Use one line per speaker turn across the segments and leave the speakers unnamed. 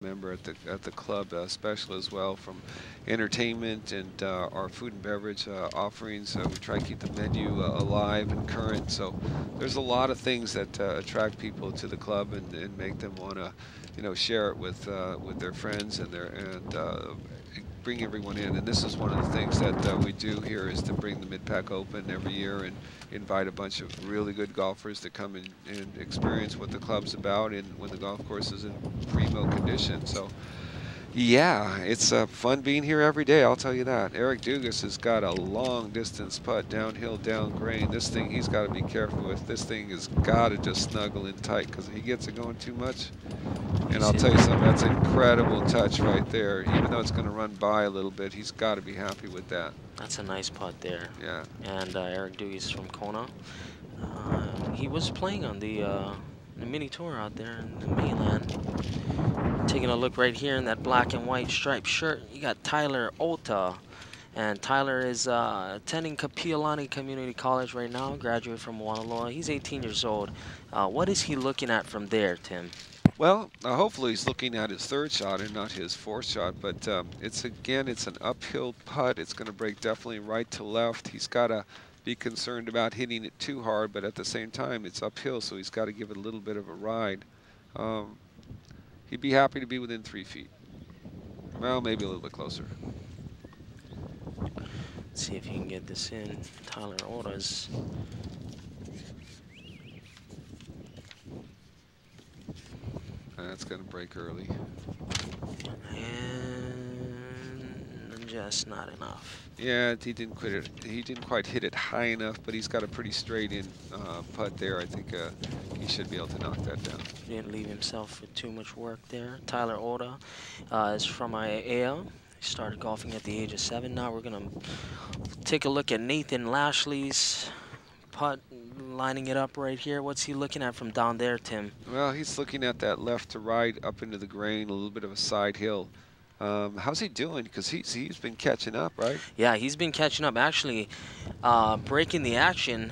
member at the club, special as well, from entertainment and our food and beverage offerings. We try to keep the menu alive and current. So there's a lot of things that attract people to the club and make them want to, share it with their friends and bring everyone in. And this is one of the things that we do here is to bring the Mid-Pac Open every year and invite a bunch of really good golfers to come and experience what the club's about and when the golf course is in primo condition. So yeah, it's fun being here every day, I'll tell you that. Eric Dugas has got a long distance putt downhill, down grain. This thing he's got to be careful with. This thing has got to just snuggle in tight because if he gets it going too much, and I'll tell you something, that's an incredible touch right there. Even though it's going to run by a little bit, he's got to be happy with that.
That's a nice putt there.
Yeah.
And Eric Dugis from Kona. He was playing on the mini tour out there in the mainland. Taking a look right here in that black and white striped shirt, you got Tyler Ota. And Tyler is attending Kapiolani Community College right now, graduate from Wanaloa. He's 18 years old. What is he looking at from there, Tim?
Well, hopefully he's looking at his third shot and not his fourth shot. But it's an uphill putt. It's going to break definitely right to left. He's got to be concerned about hitting it too hard, but at the same time, it's uphill, so he's got to give it a little bit of a ride. He'd be happy to be within 3 feet. Well, maybe a little bit closer.
Let's see if he can get this in. Tyler Ota's.
That's going to break early.
And just not enough.
Yeah, he didn't quite hit it high enough, but he's got a pretty straight in putt there. I think he should be able to knock that down.
Didn't leave himself with too much work there. Tyler Ota is from IAEA. He started golfing at the age of 7. Now we're going to take a look at Nathan Lashley's putt, lining it up right here. What's he looking at from down there, Tim?
Well, he's looking at that left to right up into the grain, a little bit of a side hill. How's he doing? Because he's been catching up, right?
Yeah, he's been catching up. Actually, breaking the action,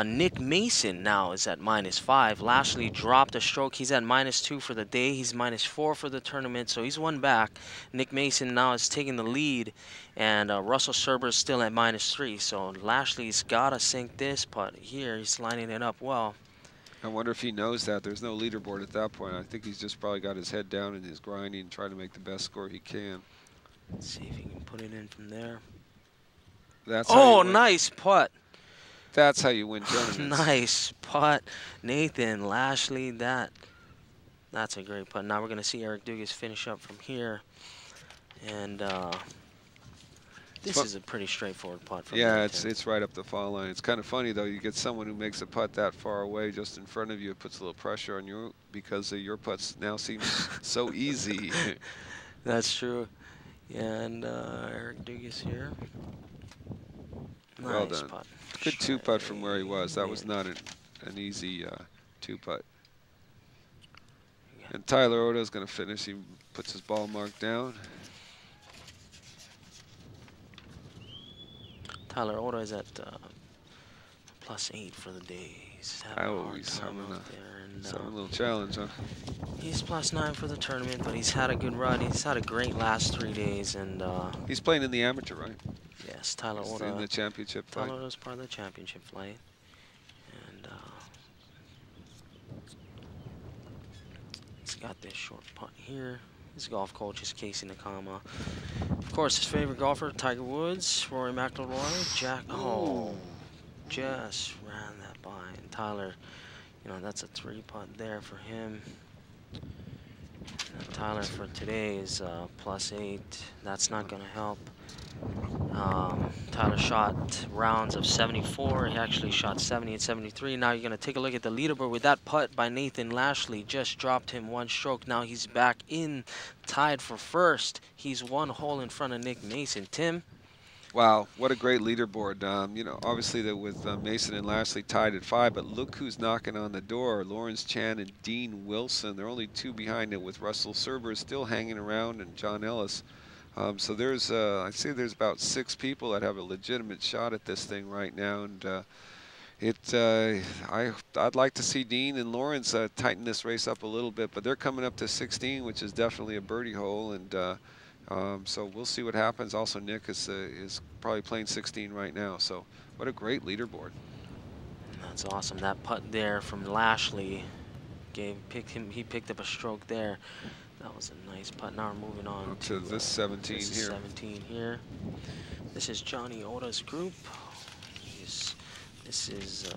Nick Mason now is at -5. Lashley dropped a stroke. He's at -2 for the day. He's -4 for the tournament, so he's one back. Nick Mason now is taking the lead, and Russell Serber is still at -3. So Lashley's got to sink this putt here. He's lining it up well.
I wonder if he knows that. There's no leaderboard at that point. I think he's just probably got his head down and his grinding and trying to make the best score he can.
Let's see if he can put it in from there.
That's
nice putt.
That's how you win tournaments.
Nice putt. Nathan Lashley, that's a great putt. Now we're going to see Eric Dugas finish up from here. And this is a pretty straightforward putt. From
yeah, it's right up the foul line. It's kind of funny, though. You get someone who makes a putt that far away just in front of you. It puts a little pressure on you because your putts now seem so easy.
That's true. Yeah, and Eric Dugas here. Nice
well done.
Putt.
Good 2-putt from where he was. That was not an easy 2-putt. And Tyler Ota is going to finish. He puts his ball mark down.
Tyler Ota is at +8 for the day. He's having
a little challenge, huh?
He's +9 for the tournament, but he's had a good run. He's had a great last 3 days, and
he's playing in the amateur, right?
Yes, Tyler Ota
in the championship flight.
Tyler Ota's part of the championship flight, and he's got this short putt here. His golf coach is Casey Nakama. Of course, his favorite golfer, Tiger Woods, Rory McIlroy, Jack. Oh, just ran that by. And Tyler, that's a 3-putt there for him. And Tyler for today is +8. That's not going to help. Tyler shot rounds of 74. He actually shot 70 and 73. Now you're going to take a look at the leaderboard with that putt by Nathan Lashley. Just dropped him 1 stroke. Now he's back in, tied for first. He's 1 hole in front of Nick Mason. Tim?
Wow, what a great leaderboard. Obviously with Mason and Lashley tied at 5, but look who's knocking on the door. Lawrence Chan and Dean Wilson. They're only 2 behind it, with Russell Serber still hanging around and John Ellis. So there's, I'd say there's about 6 people that have a legitimate shot at this thing right now. And I'd like to see Dean and Lawrence tighten this race up a little bit, but they're coming up to 16, which is definitely a birdie hole, and so we'll see what happens. Also, Nick is probably playing 16 right now, so what a great leaderboard.
That's awesome. That putt there from Lashley he picked up a stroke there. That was a nice putt. Now we're moving on
to this 17
this
here.
17 here. This is Johnny Oda's group. This is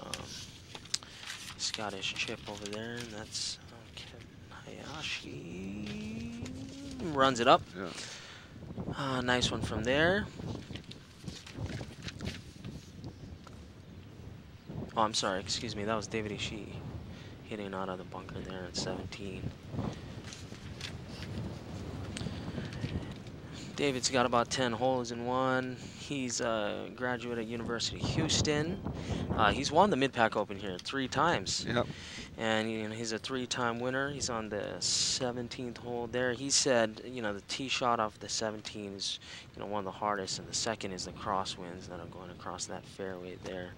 Scottish Chip over there, and that's Ken Hayashi. Runs it up.
Yeah.
Nice one from there. Oh, I'm sorry. Excuse me. That was David Ishii hitting out of the bunker there at 17. David's got about 10 holes in one. He's a graduate at University of Houston. He's won the Mid-Pac Open here 3 times.
Yep.
And he's a 3-time winner. He's on the 17th hole there. He said, the tee shot off the 17 is, one of the hardest, and the second is the crosswinds that are going across that fairway there.